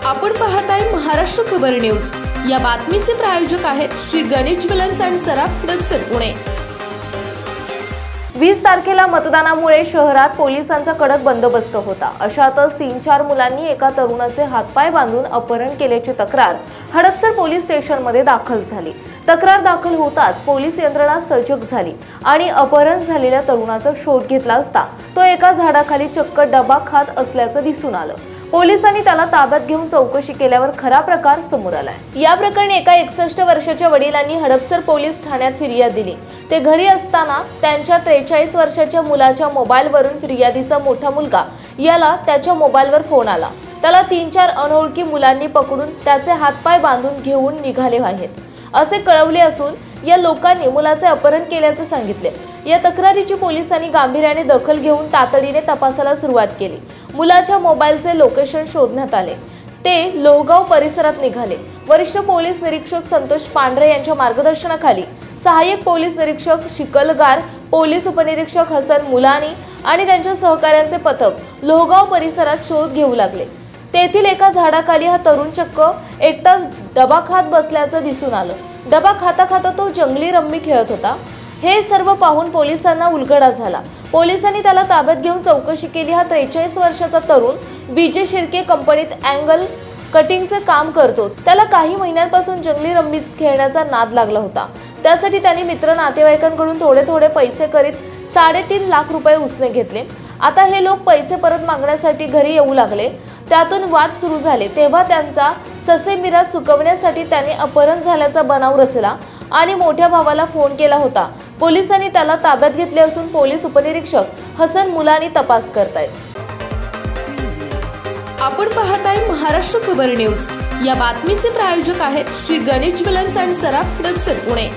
आपण पाहताय महाराष्ट्र खबर न्यूज। या बातमीचे प्रायोजक आहेत श्री गणेश ज्वेलर्स अँड सराफ हडपसर पुणे। 20 तारखेला मतदानामुळे शहरात पोलिसांचा कडक बंदोबस्त होता। अशातच 3-4 मुलांनी एका तरुणाचे हातपाय बांधून अपहरण केल्याची तक्रार हडपसर पोलीस स्टेशनमध्ये दाखल झाली। तक्रार दाखल होताच पोलीस यंत्रणा सजग झाली आणि अपहरण झालेल्या तरुणाचा शोध घेतला असता तो एका झाडाखाली चक्क डबा खात असल्याचं दिसून आलं। पोलिसांनी त्याला ताब्यात घेऊन चौकशी केल्यावर खरा प्रकार समोर आलाय। या प्रकरणी एका 61 वर्षाच्या वडिलांनी हडपसर पोलीस ठाण्यात फिर्याद दिली। ते घरी असताना त्यांच्या 43 वर्षाच्या मुलाच्या मोबाईलवरून फिर्यादीचा मोठा मुलगा याला त्याच्या मोबाईलवर फोन आला। त्याला 3-4 अनोळखी मुलांनी पकडून त्याचे हातपाय बांधून घेऊन निघाले आहेत असे कळवले असून या लोकांनी मुलाचे अपहरण केल्याचे सांगितले। या तक्रारीची पोलिसांनी गांभीर्याने दखल घेऊन तातडीने तपासाला सुरुवात केली। मुलाच्या मोबाईलचे लोकेशन शोधण्यात आले। ते लोहगाव परिसरात निघाले। वरिष्ठ पोलीस निरीक्षक संतोष पांढरे यांच्या मार्गदर्शनाखाली सहाय्यक पोलीस निरीक्षक शिकलगार, पोलीस उपनिरीक्षक हसन मुलानी आणि त्यांच्या सहकाऱ्यांचे पथक लोहगाव परिसरात शोध घेऊ लागले। तेथील एका झाडाखाली हा तरुण चक्क एकटाच डबा खात बसल्याचं दिसून आलं। डबा खाता खाता तो जंगली रम्मी खेळत होता। हे सर्व पाहून पोलिसांना उलगडा झाला। पोलिसांनी त्याला ताब्यात घेऊन चौकशी केली। हा 43 वर्षाचा तरुण बीजे शिर्के कंपनीत अँगल कटिंगचे काम करतो। त्याला काही महिन्यांपासून जंगली रम्मीच खेळण्याचा नाद लागला होता। त्यासाठी त्यांनी मित्र नातेवाईकांकडून थोडे पैसे करीत 3.5 लाख रुपये उसने घेतले। आता हे लोक पैसे परत मागण्यासाठी घरी येऊ लागले। त्यातून वाद सुरू झाले। तेव्हा त्यांचा ससेमिरा चुकवण्यासाठी त्याने अपहरण झाल्याचा बनाव रचला आणि मोठ्या भावाला फोन केला होता। पोलिसांनी त्याला ताब्यात घेतले असून पोलीस उपनिरीक्षक हसन मुलानी तपास करतायत। आपण पाहताय महाराष्ट्र खबर न्यूज। या बातमीचे प्रायोजक आहेत Shri Ganesh jewellers and Saraf Hadapsar Pune.